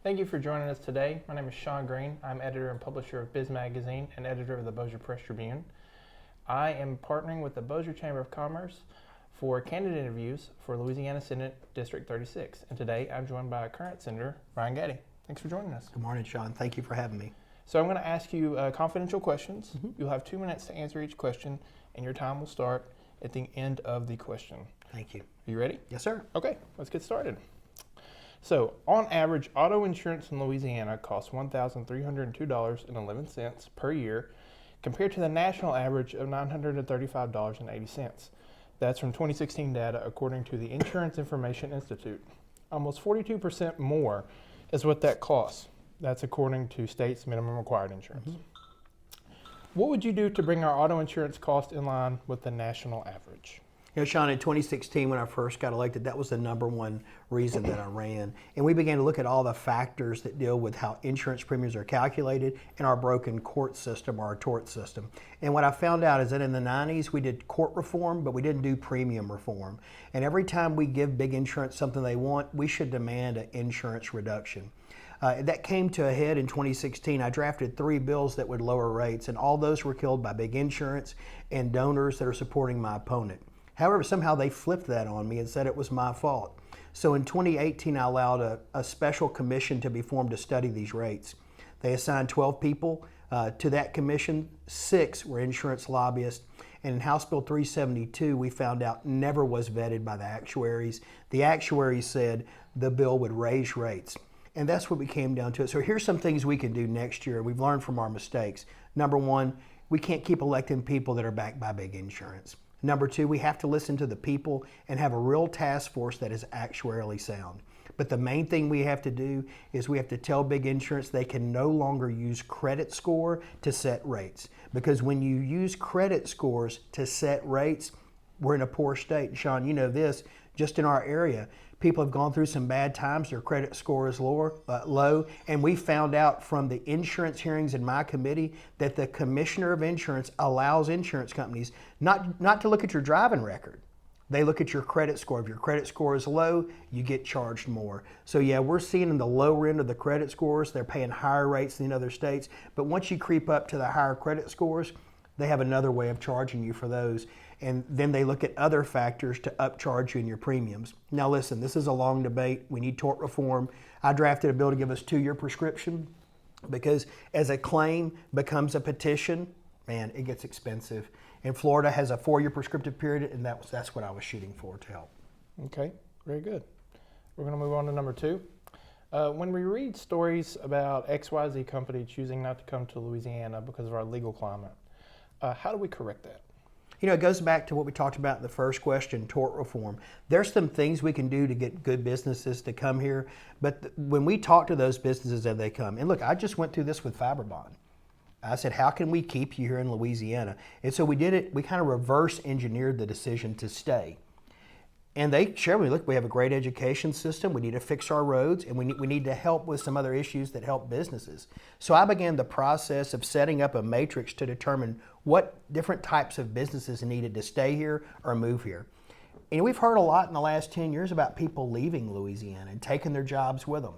Thank you for joining us today. My name is Sean Green. I'm editor and publisher of Biz Magazine and editor of the Bossier Press Tribune. I am partnering with the Bossier Chamber of Commerce for candidate interviews for Louisiana Senate District 36. And today I'm joined by current Senator Brian Gatti. Thanks for joining us. Good morning, Sean. Thank you for having me. So I'm going to ask you confidential questions. You'll have 2 minutes to answer each question, and your time will start at the end of the question. Thank you. Are you ready? Yes, sir. Okay, let's get started. So, on average, auto insurance in Louisiana costs $1,302.11 per year, compared to the national average of $935.80. That's from 2016 data, according to the Insurance Information Institute. Almost 42% more is what that costs. That's according to states' minimum required insurance. What would you do to bring our auto insurance cost in line with the national average? You know, Sean, in 2016, when I first got elected, that was the number one reason that I ran. And we began to look at all the factors that deal with how insurance premiums are calculated in our broken court system, or our tort system. And what I found out is that in the 90s, we did court reform, but we didn't do premium reform. And every time we give big insurance something they want, we should demand an insurance reduction. That came to a head in 2016. I drafted 3 bills that would lower rates, and all those were killed by big insurance and donors that are supporting my opponent. However, somehow they flipped that on me and said it was my fault. So in 2018, I allowed a special commission to be formed to study these rates. They assigned 12 people to that commission. 6 were insurance lobbyists. And in House Bill 372, we found out never was vetted by the actuaries. The actuaries said the bill would raise rates. And that's what we came down to. So here's some things we can do next year. We've learned from our mistakes. Number 1, we can't keep electing people that are backed by big insurance. Number 2, we have to listen to the people and have a real task force that is actuarially sound. But the main thing we have to do is we have to tell big insurance they can no longer use credit score to set rates. Because when you use credit scores to set rates, we're in a poor state. Sean, you know this, just in our area, people have gone through some bad times, their credit score is low, and we found out from the insurance hearings in my committee that the Commissioner of Insurance allows insurance companies not to look at your driving record. They look at your credit score. If your credit score is low, you get charged more. So yeah, we're seeing in the lower end of the credit scores, they're paying higher rates than other states, but once you creep up to the higher credit scores, they have another way of charging you for those. And then they look at other factors to upcharge you in your premiums. Now listen, this is a long debate. We need tort reform. I drafted a bill to give us 2-year prescription because as a claim becomes a petition, man, it gets expensive. And Florida has a 4-year prescriptive period, and that's what I was shooting for to help. Okay, very good. We're going to move on to number 2. When we read stories about XYZ company choosing not to come to Louisiana because of our legal climate, how do we correct that? You know, it goes back to what we talked about in the first question, tort reform. There's some things we can do to get good businesses to come here, but when we talk to those businesses as they come, and look, I just went through this with Fiberbond. I said, how can we keep you here in Louisiana? And so we did it, we kind of reverse engineered the decision to stay. And they shared with me, look, we have a great education system, we need to fix our roads, and we need to help with some other issues that help businesses. So I began the process of setting up a matrix to determine what different types of businesses needed to stay here or move here. And we've heard a lot in the last 10 years about people leaving Louisiana and taking their jobs with them.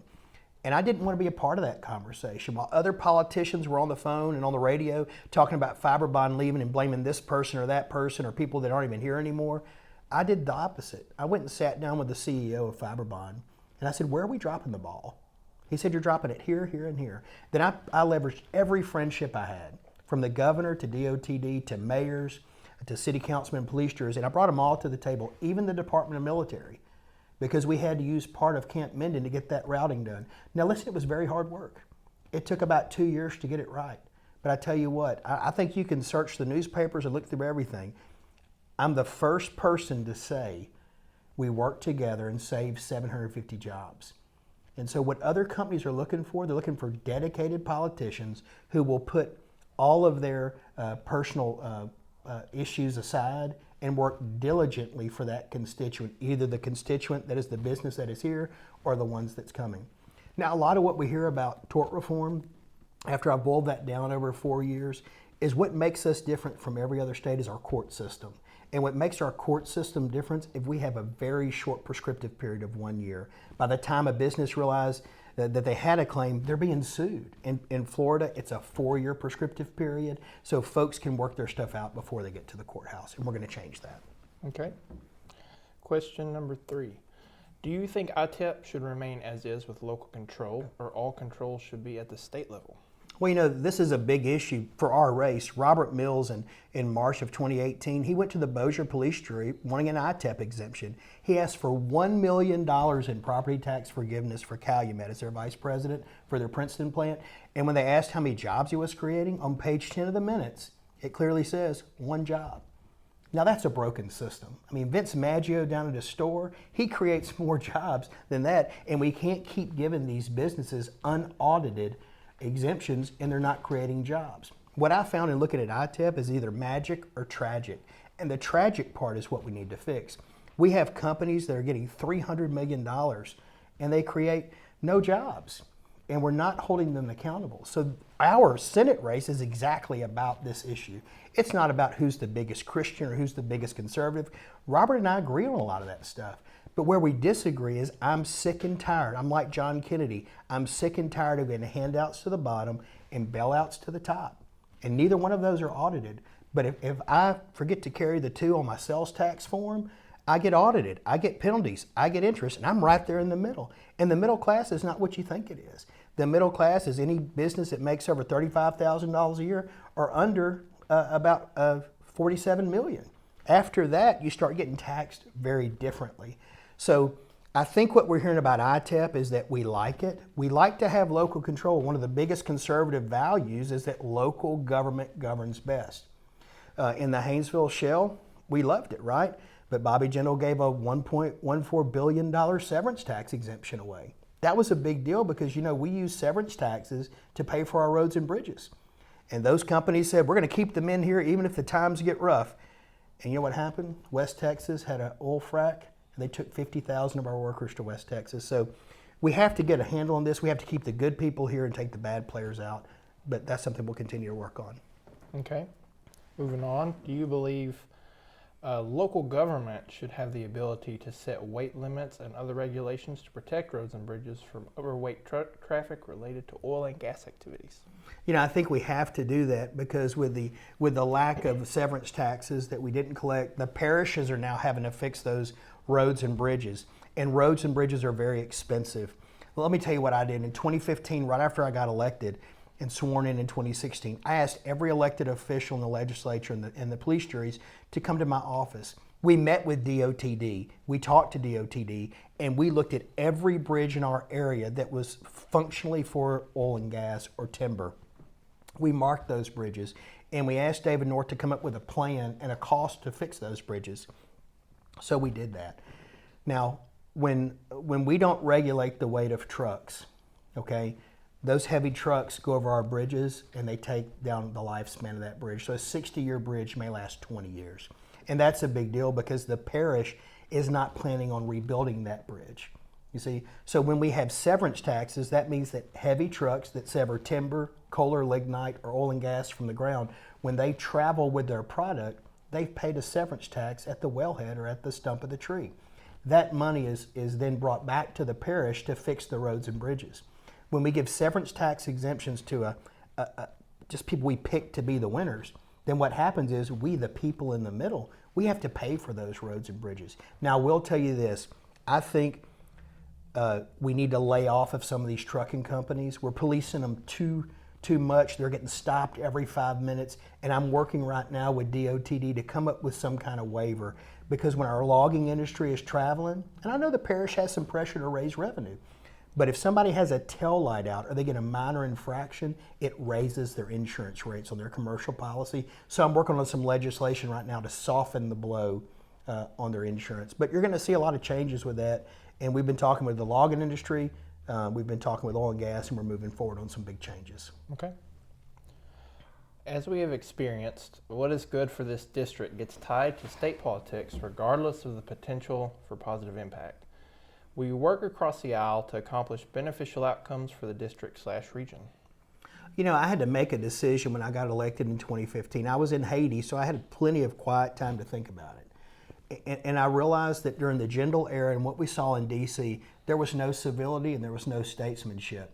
And I didn't want to be a part of that conversation. While other politicians were on the phone and on the radio talking about Fiberbond leaving and blaming this person or that person or people that aren't even here anymore, I did the opposite. I went and sat down with the CEO of Fiberbond, and I said, where are we dropping the ball? He said, you're dropping it here, here, and here. Then I leveraged every friendship I had, from the governor to DOTD to mayors to city councilmen, police jurors, and I brought them all to the table, even the Department of Military, because we had to use part of Camp Minden to get that routing done. Now listen, it was very hard work. It took about 2 years to get it right. But I tell you what, I think you can search the newspapers and look through everything. I'm the first person to say we worked together and saved 750 jobs. And so what other companies are looking for, they're looking for dedicated politicians who will put all of their personal issues aside and work diligently for that constituent, either the constituent that is the business that is here or the ones that's coming. Now, a lot of what we hear about tort reform, after I boiled that down over 4 years, is what makes us different from every other state is our court system. And what makes our court system different is we have a very short prescriptive period of 1 year. By the time a business realizes that they had a claim, they're being sued. In Florida, it's a 4-year prescriptive period, so folks can work their stuff out before they get to the courthouse, and we're going to change that. Okay. Question number 3. Do you think ITEP should remain as is with local control, or all control should be at the state level? Well, this is a big issue for our race. Robert Mills, in March of 2018, he went to the Bossier Police Jury wanting an ITEP exemption. He asked for $1 million in property tax forgiveness for Calumet as their vice president for their Princeton plant. And when they asked how many jobs he was creating, on page 10 of the minutes, it clearly says 1 job. Now that's a broken system. I mean, Vince Maggio down at his store, he creates more jobs than that, and we can't keep giving these businesses unaudited exemptions and they're not creating jobs. What I found in looking at ITEP is either magic or tragic. And the tragic part is what we need to fix. We have companies that are getting $300 million and they create no jobs, and we're not holding them accountable. So our Senate race is exactly about this issue. It's not about who's the biggest Christian or who's the biggest conservative. Robert and I agree on a lot of that stuff. But where we disagree is I'm sick and tired. I'm like John Kennedy. I'm sick and tired of getting handouts to the bottom and bailouts to the top. And neither one of those are audited. But if I forget to carry the 2 on my sales tax form, I get audited, I get penalties, I get interest, and I'm right there in the middle. And the middle class is not what you think it is. The middle class is any business that makes over $35,000 a year or under about $47 million. After that, you start getting taxed very differently. So I think what we're hearing about ITEP is that we like it. We like to have local control. One of the biggest conservative values is that local government governs best. In the Haynesville Shell, we loved it, right? But Bobby Jindal gave a $1.14 billion severance tax exemption away. That was a big deal because, we use severance taxes to pay for our roads and bridges. And those companies said, we're going to keep them in here even if the times get rough. And you know what happened? West Texas had an oil frack. They took 50,000 of our workers to West Texas. So we have to get a handle on this. We have to keep the good people here and take the bad players out. But that's something we'll continue to work on. Okay. Moving on. Do you believe local government should have the ability to set weight limits and other regulations to protect roads and bridges from overweight traffic related to oil and gas activities? I think we have to do that because with the lack of severance taxes that we didn't collect, the parishes are now having to fix those roads and bridges. And roads and bridges are very expensive. Well, let me tell you what I did. In 2015, right after I got elected and sworn in 2016, I asked every elected official in the legislature and the police juries to come to my office. We met with DOTD, we talked to DOTD, and we looked at every bridge in our area that was functionally for oil and gas or timber. We marked those bridges, and we asked David North to come up with a plan and a cost to fix those bridges. So we did that. Now, when we don't regulate the weight of trucks, okay, those heavy trucks go over our bridges and they take down the lifespan of that bridge. So a 60-year bridge may last 20 years. And that's a big deal because the parish is not planning on rebuilding that bridge. You see, so when we have severance taxes, that means that heavy trucks that sever timber, coal or lignite, or oil and gas from the ground, when they travel with their product, they've paid a severance tax at the wellhead or at the stump of the tree. That money is then brought back to the parish to fix the roads and bridges. When we give severance tax exemptions to just people we pick to be the winners, then what happens is we, the people in the middle, we have to pay for those roads and bridges. Now, I will tell you this. I think we need to lay off of some of these trucking companies. We're policing them too much. They're getting stopped every 5 minutes. And I'm working right now with DOTD to come up with some kind of waiver. Because when our logging industry is traveling, and I know the parish has some pressure to raise revenue, but if somebody has a tail light out or they get a minor infraction, it raises their insurance rates on their commercial policy. So I'm working on some legislation right now to soften the blow on their insurance. But you're going to see a lot of changes with that. And we've been talking with the logging industry, we've been talking with oil and gas, and we're moving forward on some big changes. Okay. As we have experienced, what is good for this district gets tied to state politics regardless of the potential for positive impact. We work across the aisle to accomplish beneficial outcomes for the district/region. I had to make a decision when I got elected in 2015. I was in Haiti, so I had plenty of quiet time to think about it. And I realized that during the Jindal era and what we saw in D.C., there was no civility and there was no statesmanship.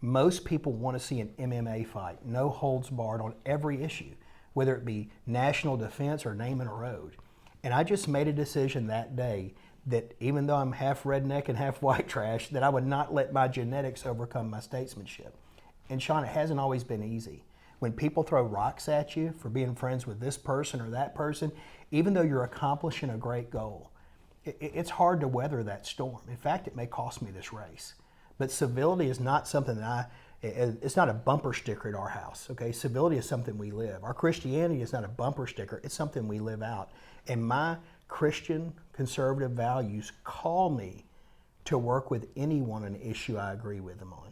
Most people want to see an MMA fight, no holds barred on every issue, whether it be national defense or naming a road. And I just made a decision that day that even though I'm half redneck and half white trash, that I would not let my genetics overcome my statesmanship. And Sean, it hasn't always been easy. When people throw rocks at you for being friends with this person or that person, even though you're accomplishing a great goal, it's hard to weather that storm. In fact, it may cost me this race. But civility is not something that it's not a bumper sticker at our house, okay? Civility is something we live. Our Christianity is not a bumper sticker, it's something we live out. And my Christian conservative values call me to work with anyone on an issue I agree with them on.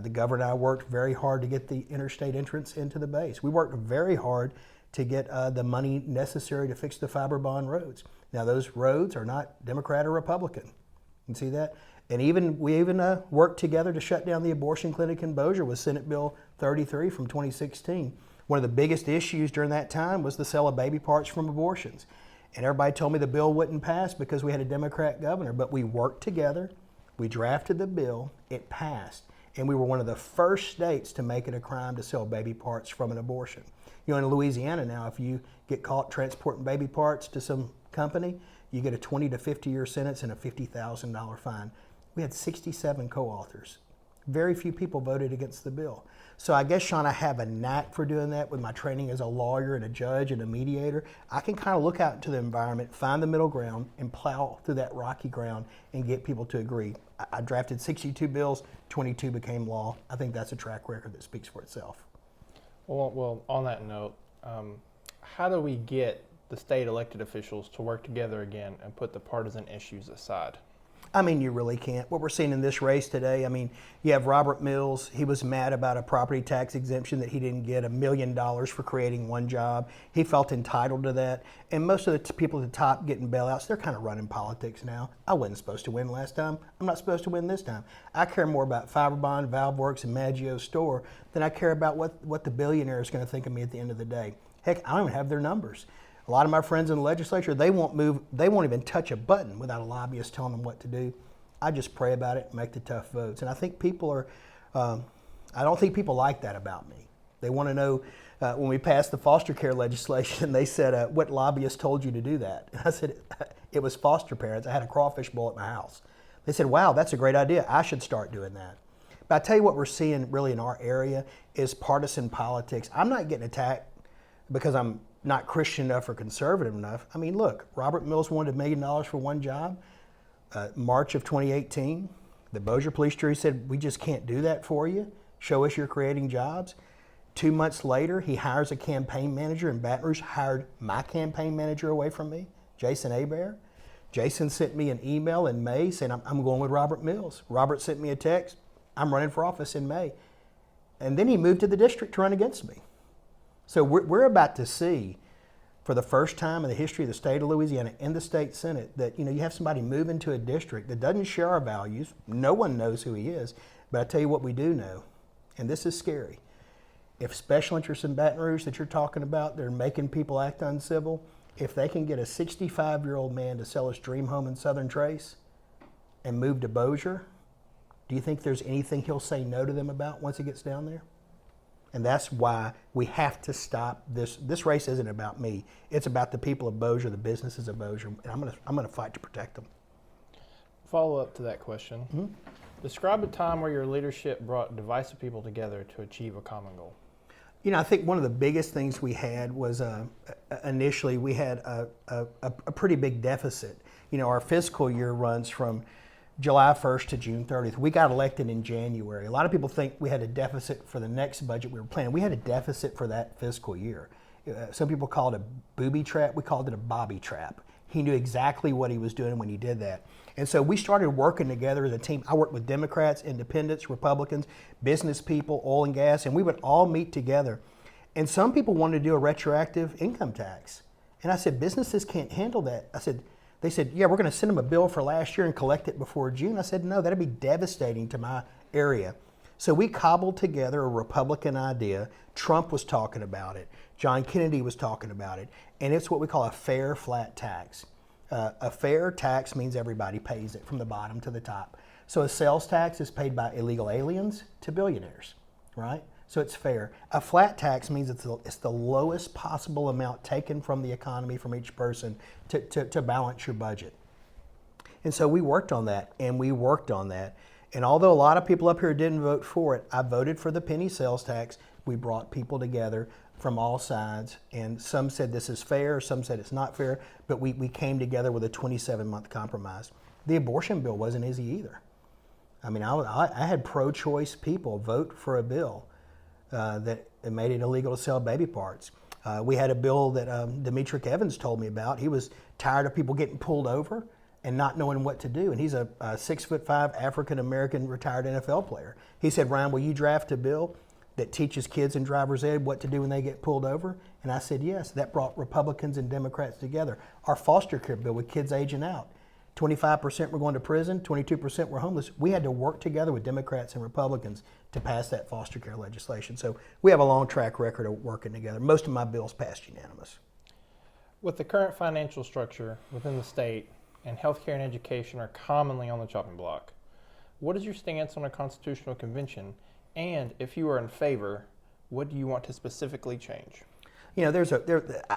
The governor and I worked very hard to get the interstate entrance into the base. We worked very hard to get the money necessary to fix the fiber bond roads. Now those roads are not Democrat or Republican. You can see that? And we even worked together to shut down the abortion clinic in Bossier with Senate Bill 33 from 2016. One of the biggest issues during that time was the sale of baby parts from abortions. And everybody told me the bill wouldn't pass because we had a Democrat governor. But we worked together, we drafted the bill, it passed. And we were one of the first states to make it a crime to sell baby parts from an abortion. You know, in Louisiana now, if you get caught transporting baby parts to some company, you get a 20 to 50-year sentence and a $50,000 fine. We had 67 co-authors. Very few people voted against the bill. So I guess, Sean, I have a knack for doing that with my training as a lawyer and a judge and a mediator. I can kind of look out into the environment, find the middle ground, and plow through that rocky ground and get people to agree. I drafted 62 bills, 22 became law. I think that's a track record that speaks for itself. Well, on that note, how do we get the state elected officials to work together again and put the partisan issues aside? I mean, you really can't. What we're seeing in this race today, I mean, you have Robert Mills. He was mad about a property tax exemption that he didn't get $1 million for creating one job. He felt entitled to that. And most of the people at the top getting bailouts, they're kind of running politics now. I wasn't supposed to win last time. I'm not supposed to win this time. I care more about Fiberbond, ValveWorks, and Maggio's store than I care about what the billionaire is going to think of me at the end of the day. Heck, I don't even have their numbers. A lot of my friends in the legislature, they won't even touch a button without a lobbyist telling them what to do. I just pray about it and make the tough votes. And I think I don't think people like that about me. They want to know, when we passed the foster care legislation, they said, what lobbyist told you to do that? And I said, it was foster parents. I had a crawfish bowl at my house. They said, wow, that's a great idea. I should start doing that. But I tell you what we're seeing really in our area is partisan politics. I'm not getting attacked because I'm not Christian enough or conservative enough. I mean, look, Robert Mills wanted $1 million for one job. March of 2018, the Bossier Police Jury said, we just can't do that for you. Show us you're creating jobs. 2 months later, he hires a campaign manager in Baton Rouge, hired my campaign manager away from me, Jason Hebert. Jason sent me an email in May saying, I'm going with Robert Mills. Robert sent me a text, I'm running for office in May. And then he moved to the district to run against me. So we're about to see, for the first time in the history of the state of Louisiana in the state Senate, that you have somebody move into a district that doesn't share our values. No one knows who he is. But I tell you what we do know, and this is scary. If special interests in Baton Rouge that you're talking about, they're making people act uncivil, if they can get a 65-year-old man to sell his dream home in Southern Trace and move to Bossier, do you think there's anything he'll say no to them about once he gets down there? And that's why we have to stop this. This race isn't about me. It's about the people of Bossier, the businesses of Bossier, and I'm gonna fight to protect them. Follow up to that question. Mm-hmm. Describe a time where your leadership brought divisive people together to achieve a common goal. I think one of the biggest things we had was initially we had a pretty big deficit. Our fiscal year runs from July 1st to June 30th. We got elected in January. A lot of people think we had a deficit for the next budget we were planning. We had a deficit for that fiscal year. Some people call it a booby trap. We called it a bobby trap. He knew exactly what he was doing when he did that. And so we started working together as a team. I worked with Democrats, Independents, Republicans, business people, oil and gas, and we would all meet together. And some people wanted to do a retroactive income tax. And I said, businesses can't handle that. They said, yeah, we're going to send them a bill for last year and collect it before June. I said, no, that'd be devastating to my area. So we cobbled together a Republican idea. Trump was talking about it. John Kennedy was talking about it. And it's what we call a fair, flat tax. A fair tax means everybody pays it from the bottom to the top. So a sales tax is paid by illegal aliens to billionaires, right? So it's fair. A flat tax means it's the lowest possible amount taken from the economy from each person to balance your budget. And so we worked on that, and we worked on that. And although a lot of people up here didn't vote for it, I voted for the penny sales tax. We brought people together from all sides, and some said this is fair, some said it's not fair, but we came together with a 27-month compromise. The abortion bill wasn't easy either. I mean, I had pro-choice people vote for a bill that made it illegal to sell baby parts. We had a bill that Demetric Evans told me about. He was tired of people getting pulled over and not knowing what to do. And he's a 6'5" African-American retired NFL player. He said, Ryan, will you draft a bill that teaches kids in driver's ed what to do when they get pulled over? And I said, yes. That brought Republicans and Democrats together. Our foster care bill with kids aging out. 25% were going to prison, 22% were homeless. We had to work together with Democrats and Republicans to pass that foster care legislation. So we have a long track record of working together. Most of my bills passed unanimous. With the current financial structure within the state, and healthcare and education are commonly on the chopping block, what is your stance on a constitutional convention? And if you are in favor, what do you want to specifically change? You know,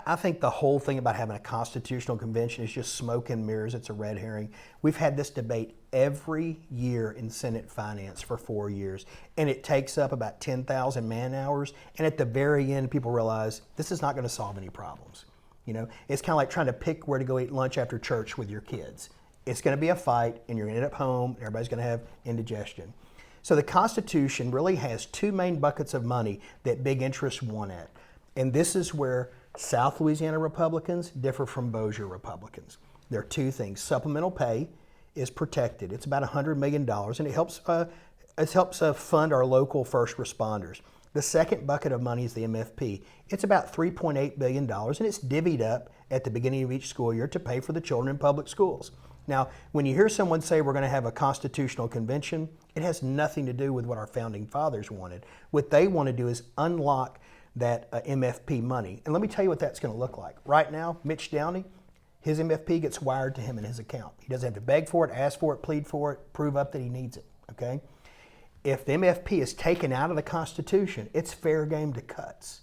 I think the whole thing about having a constitutional convention is just smoke and mirrors. It's a red herring. We've had this debate every year in Senate Finance for 4 years, and it takes up about 10,000 man hours. And at the very end, people realize this is not going to solve any problems. You know, it's kind of like trying to pick where to go eat lunch after church with your kids. It's going to be a fight, and you're going to end up home, and everybody's going to have indigestion. So the Constitution really has two main buckets of money that big interests want at. And this is where South Louisiana Republicans differ from Bossier Republicans. There are two things. Supplemental pay is protected. It's about $100 million, and it helps fund our local first responders. The second bucket of money is the MFP. It's about $3.8 billion, and it's divvied up at the beginning of each school year to pay for the children in public schools. Now, when you hear someone say we're going to have a constitutional convention, it has nothing to do with what our founding fathers wanted. What they want to do is unlock that MFP money. And let me tell you what that's going to look like. Right now, Mitch Downey, his MFP gets wired to him in his account. He doesn't have to beg for it, ask for it, plead for it, prove up that he needs it, okay? If the MFP is taken out of the Constitution, it's fair game to cuts.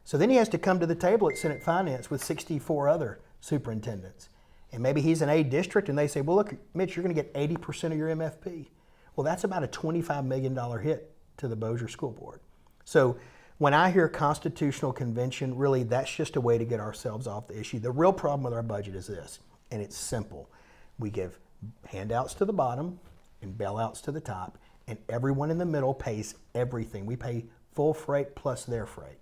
So then he has to come to the table at Senate Finance with 64 other superintendents. And maybe he's an A district, and they say, well, look, Mitch, you're going to get 80% of your MFP. Well, that's about a $25 million hit to the Bossier School Board. So when I hear constitutional convention, really that's just a way to get ourselves off the issue. The real problem with our budget is this, and it's simple. We give handouts to the bottom and bailouts to the top, and everyone in the middle pays everything. We pay full freight plus their freight.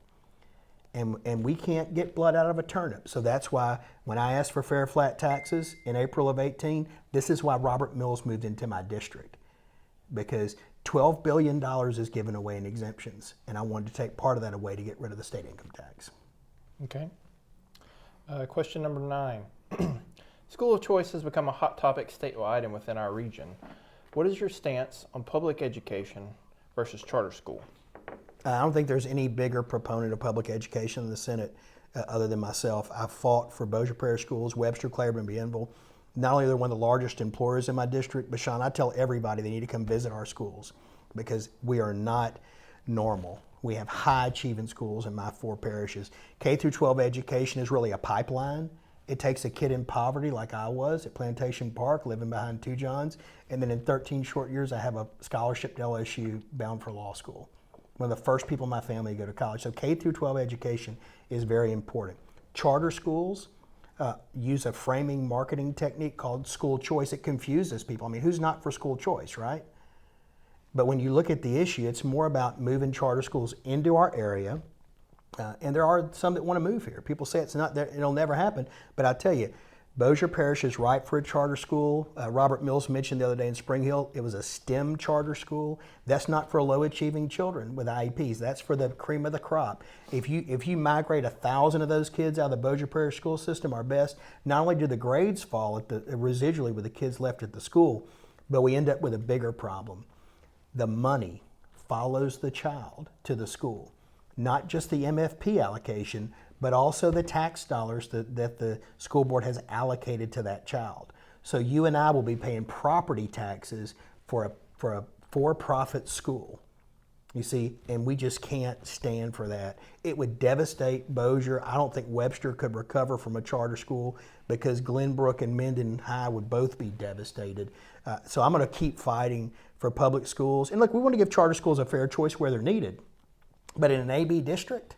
And we can't get blood out of a turnip. So that's why when I asked for fair flat taxes in April of 18, this is why Robert Mills moved into my district. Because $12 billion is given away in exemptions, and I wanted to take part of that away to get rid of the state income tax. Okay. Question number 9. School of choice has become a hot topic statewide and within our region. What is your stance on public education versus charter school? I don't think there's any bigger proponent of public education in the Senate other than myself. I fought for Bossier Parish Schools, Webster, Claiborne, and Bienville. Not only are they one of the largest employers in my district, but Sean, I tell everybody they need to come visit our schools because we are not normal. We have high achieving schools in my 4 parishes. K through 12 education is really a pipeline. It takes a kid in poverty like I was at Plantation Park, living behind 2 Johns, and then in 13 short years I have a scholarship to LSU bound for law school. One of the first people in my family to go to college. So K through 12 education is very important. Charter schools use a framing marketing technique called school choice. It confuses people. I mean, who's not for school choice, right? But when you look at the issue, it's more about moving charter schools into our area. And there are some that want to move here. People say it's not there, it'll never happen. But I tell you, Bossier Parish is ripe for a charter school. Robert Mills mentioned the other day in Spring Hill, it was a STEM charter school. That's not for low achieving children with IEPs. That's for the cream of the crop. If you migrate 1,000 of those kids out of the Bossier Parish school system, our best, not only do the grades fall residually with the kids left at the school, but we end up with a bigger problem. The money follows the child to the school. Not just the MFP allocation, but also the tax dollars that the school board has allocated to that child. So you and I will be paying property taxes for a for-profit school. You see, and we just can't stand for that. It would devastate Bossier. I don't think Webster could recover from a charter school because Glenbrook and Minden High would both be devastated. So I'm going to keep fighting for public schools. And look, we want to give charter schools a fair choice where they're needed. But in an AB district,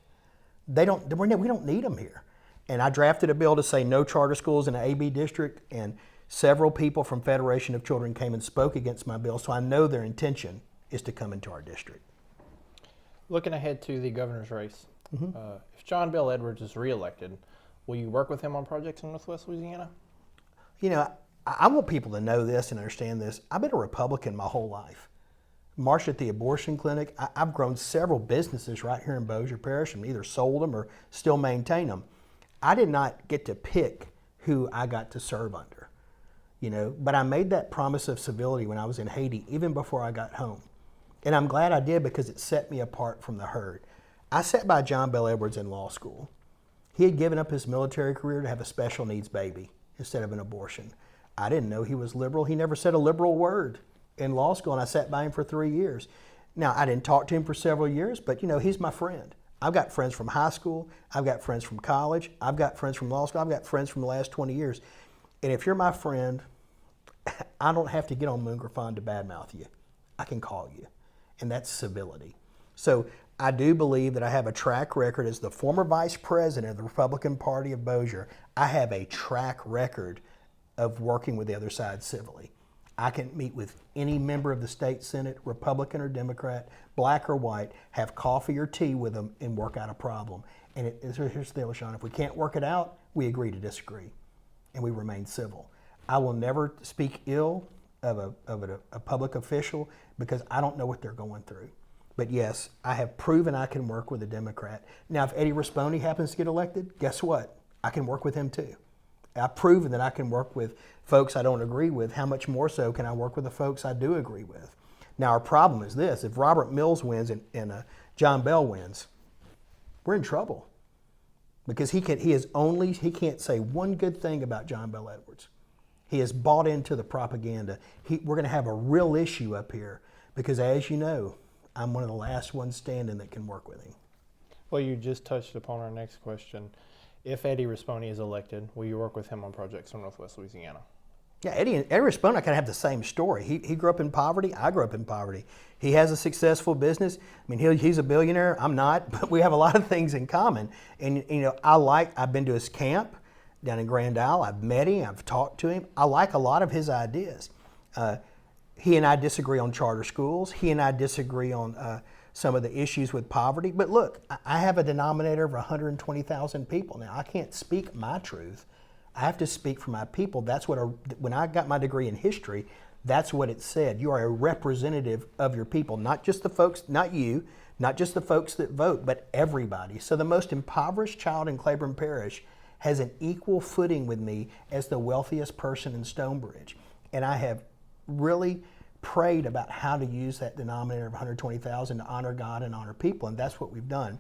we don't need them here. And I drafted a bill to say no charter schools in an AB district, and several people from Federation of Children came and spoke against my bill, so I know their intention is to come into our district. Looking ahead to the governor's race, if John Bel Edwards is reelected, will you work with him on projects in Northwest Louisiana? You know, I want people to know this and understand this. I've been a Republican my whole life. Marched at the abortion clinic. I've grown several businesses right here in Bossier Parish and either sold them or still maintain them. I did not get to pick who I got to serve under, you know, but I made that promise of civility when I was in Haiti, even before I got home. And I'm glad I did because it set me apart from the herd. I sat by John Bel Edwards in law school. He had given up his military career to have a special needs baby instead of an abortion. I didn't know he was liberal. He never said a liberal word in law school, and I sat by him for 3 years. Now, I didn't talk to him for several years, but, you know, he's my friend. I've got friends from high school. I've got friends from college. I've got friends from law school. I've got friends from the last 20 years. And if you're my friend, I don't have to get on Moongraphon to badmouth you. I can call you. And that's civility. So I do believe that I have a track record as the former vice president of the Republican Party of Bossier. I have a track record of working with the other side civilly. I can meet with any member of the state Senate, Republican or Democrat, black or white, have coffee or tea with them and work out a problem. And here's the deal, Sean, if we can't work it out, we agree to disagree and we remain civil. I will never speak ill of a public official because I don't know what they're going through. But yes, I have proven I can work with a Democrat. Now, if Eddie Rispone happens to get elected, guess what? I can work with him too. I've proven that I can work with folks I don't agree with. How much more so can I work with the folks I do agree with? Now, our problem is this. If Robert Mills wins and John Bell wins, we're in trouble because he can't say one good thing about John Bel Edwards. He has bought into the propaganda. We're going to have a real issue up here because, as you know, I'm one of the last ones standing that can work with him. Well, you just touched upon our next question. If Eddie Rispone is elected, will you work with him on projects in Northwest Louisiana? Yeah, Eddie Rispone, I kind of have the same story. He grew up in poverty. I grew up in poverty. He has a successful business. I mean, he's a billionaire. I'm not, but we have a lot of things in common. And, you know, I've been to his camp down in Grand Isle. I've met him. I've talked to him. I like a lot of his ideas. He and I disagree on charter schools. He and I disagree on some of the issues with poverty. But look, I have a denominator of 120,000 people. Now, I can't speak my truth. I have to speak for my people. That's what, when I got my degree in history, that's what it said. You are a representative of your people, not just the folks, not you, not just the folks that vote, but everybody. So the most impoverished child in Claiborne Parish has an equal footing with me as the wealthiest person in Stonebridge. And I have really prayed about how to use that denominator of 120,000 to honor God and honor people, and that's what we've done.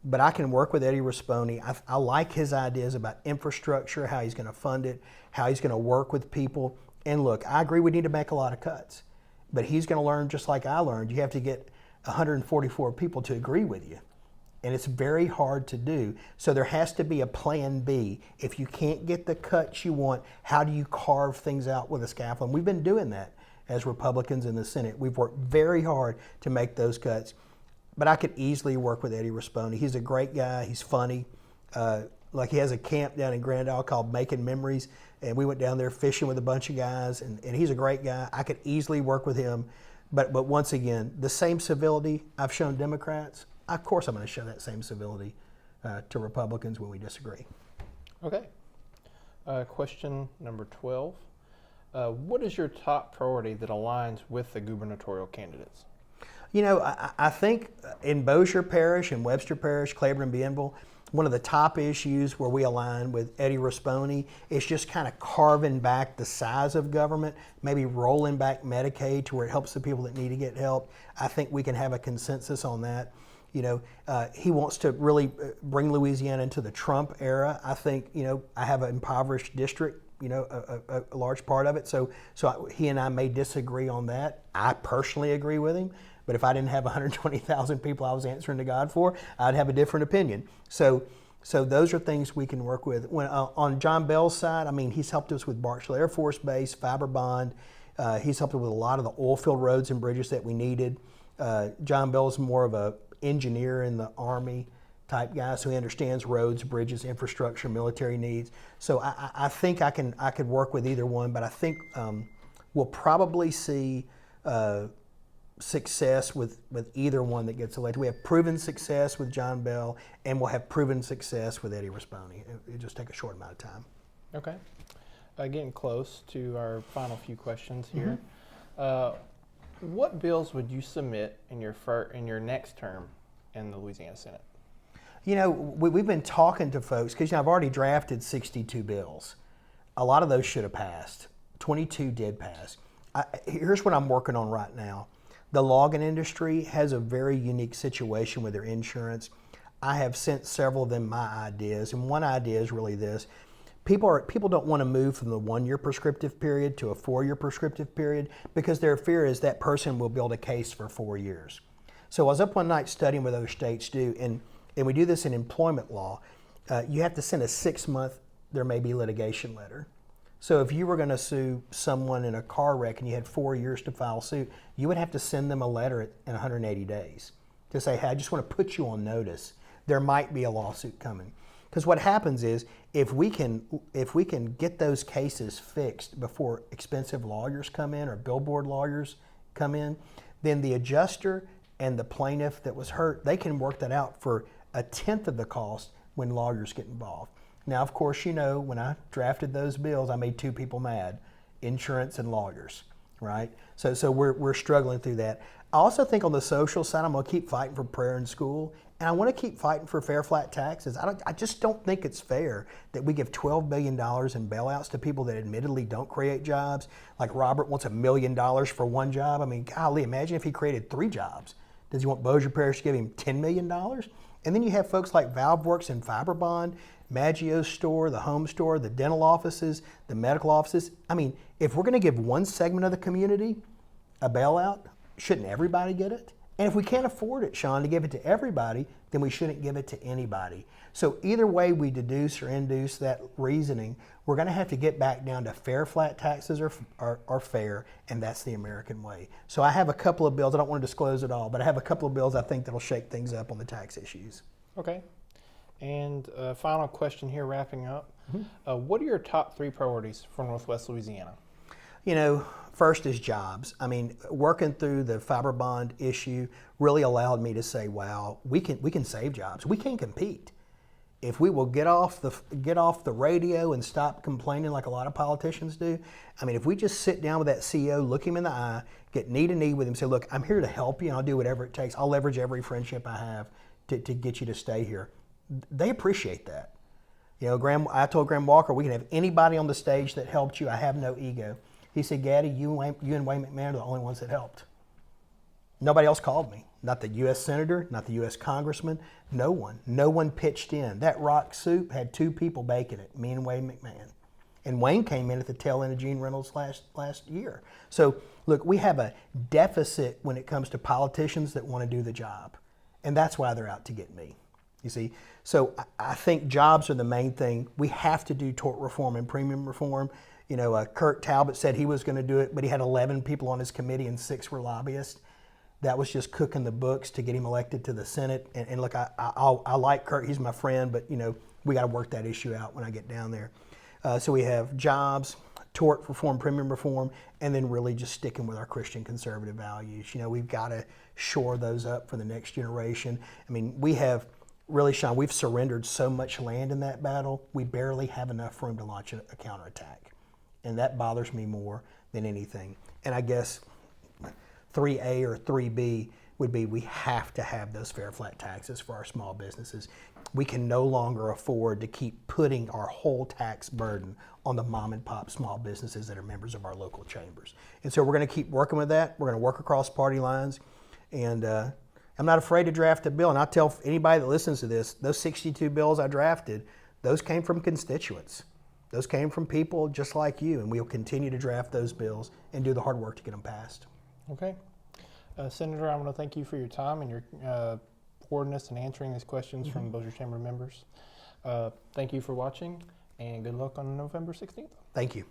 But I can work with Eddie Rispone. I like his ideas about infrastructure, how he's going to fund it, how he's going to work with people. And look, I agree we need to make a lot of cuts, but he's going to learn just like I learned. You have to get 144 people to agree with you. And it's very hard to do. So there has to be a plan B. If you can't get the cuts you want, how do you carve things out with a scaffold? And we've been doing that as Republicans in the Senate. We've worked very hard to make those cuts. But I could easily work with Eddie Rispone. He's a great guy. He's funny. Like he has a camp down in Grand Isle called Making Memories. And we went down there fishing with a bunch of guys. And he's a great guy. I could easily work with him. But once again, the same civility I've shown Democrats, of course I'm going to show that same civility to Republicans when we disagree. Okay. Question number 12. What is your top priority that aligns with the gubernatorial candidates? You know, I think in Bossier Parish and Webster Parish, Claiborne and Bienville, one of the top issues where we align with Eddie Rispone is just kind of carving back the size of government, maybe rolling back Medicaid to where it helps the people that need to get help. I think we can have a consensus on that. He wants to really bring Louisiana into the Trump era. I think, I have an impoverished district, a large part of it. So he and I may disagree on that. I personally agree with him. But if I didn't have 120,000 people I was answering to God for, I'd have a different opinion. So those are things we can work with. When on John Bell's side, he's helped us with Barksdale Air Force Base, fiber bond. He's helped us with a lot of the oil field roads and bridges that we needed. John Bell's more of a engineer in the Army type guy, so he understands roads, bridges, infrastructure, military needs. So I think I could work with either one, but I think we'll probably see success with either one that gets elected. We have proven success with John Bell, and we'll have proven success with Eddie Rispone. It'll just take a short amount of time. Okay. Getting close to our final few questions here. What bills would you submit in your next term in the Louisiana Senate? We've been talking to folks because I've already drafted 62 bills. A lot of those should have passed. 22 did pass. Here's what I'm working on right now. The logging industry has a very unique situation with their insurance. I have sent several of them my ideas, and one idea is really this. People don't want to move from the 1-year prescriptive period to a 4-year prescriptive period because their fear is that person will build a case for 4 years. So I was up one night studying what other states do, and we do this in employment law. You have to send a 6-month, there may be litigation letter. So if you were going to sue someone in a car wreck and you had 4 years to file suit, you would have to send them a letter in 180 days to say, hey, I just want to put you on notice. There might be a lawsuit coming. Because what happens is, if we can get those cases fixed before expensive lawyers come in or billboard lawyers come in, then the adjuster and the plaintiff that was hurt, they can work that out for 1/10 of the cost when lawyers get involved. Now, of course, when I drafted those bills, I made 2 people mad, insurance and lawyers, right? So we're struggling through that. I also think on the social side, I'm going to keep fighting for prayer in school, and I want to keep fighting for fair flat taxes. I just don't think it's fair that we give $12 billion in bailouts to people that admittedly don't create jobs. Like Robert wants $1 million for one job. Golly, imagine if he created 3 jobs. Does he want Bossier Parish to give him $10 million? And then you have folks like ValveWorks and Fiberbond, Maggio's store, the home store, the dental offices, the medical offices. If we're going to give one segment of the community a bailout, shouldn't everybody get it? And if we can't afford it, Sean, to give it to everybody, then we shouldn't give it to anybody. So either way we deduce or induce that reasoning, we're going to have to get back down to fair flat taxes are fair, and that's the American way. So I have a couple of bills. I don't want to disclose it all, but I have a couple of bills I think that'll shake things up on the tax issues. Okay. And final question here, wrapping up. What are your top 3 priorities for Northwest Louisiana? First is jobs. Working through the fiber bond issue really allowed me to say, wow, we can save jobs. We can compete. If we will get off the radio and stop complaining like a lot of politicians do. If we just sit down with that CEO, look him in the eye, get knee to knee with him, say, look, I'm here to help you and I'll do whatever it takes. I'll leverage every friendship I have to get you to stay here. They appreciate that. I told Graham Walker, we can have anybody on the stage that helped you. I have no ego. He said, Gatti, you and Wayne McMahon are the only ones that helped. Nobody else called me. Not the U.S. Senator, not the U.S. Congressman, no one. No one pitched in. That rock soup had 2 people baking it, me and Wayne McMahon. And Wayne came in at the tail end of Gene Reynolds last year. So, look, we have a deficit when it comes to politicians that want to do the job. And that's why they're out to get me. You see? So I think jobs are the main thing. We have to do tort reform and premium reform. Kurt Talbot said he was going to do it, but he had 11 people on his committee and 6 were lobbyists. That was just cooking the books to get him elected to the Senate. And look, I like Kurt. He's my friend, but, we got to work that issue out when I get down there. So we have jobs, tort reform, premium reform, and then really just sticking with our Christian conservative values. We've got to shore those up for the next generation. We have really, Sean, we've surrendered so much land in that battle, we barely have enough room to launch a counterattack. And that bothers me more than anything. And I guess 3A or 3B would be we have to have those fair flat taxes for our small businesses. We can no longer afford to keep putting our whole tax burden on the mom and pop small businesses that are members of our local chambers. And so we're going to keep working with that. We're going to work across party lines. And I'm not afraid to draft a bill. And I'll tell anybody that listens to this, those 62 bills I drafted, those came from constituents. Those came from people just like you, and we'll continue to draft those bills and do the hard work to get them passed. Okay. Senator, I want to thank you for your time and your forwardness in answering these questions from Bossier Chamber members. Thank you for watching, and good luck on November 16th. Thank you.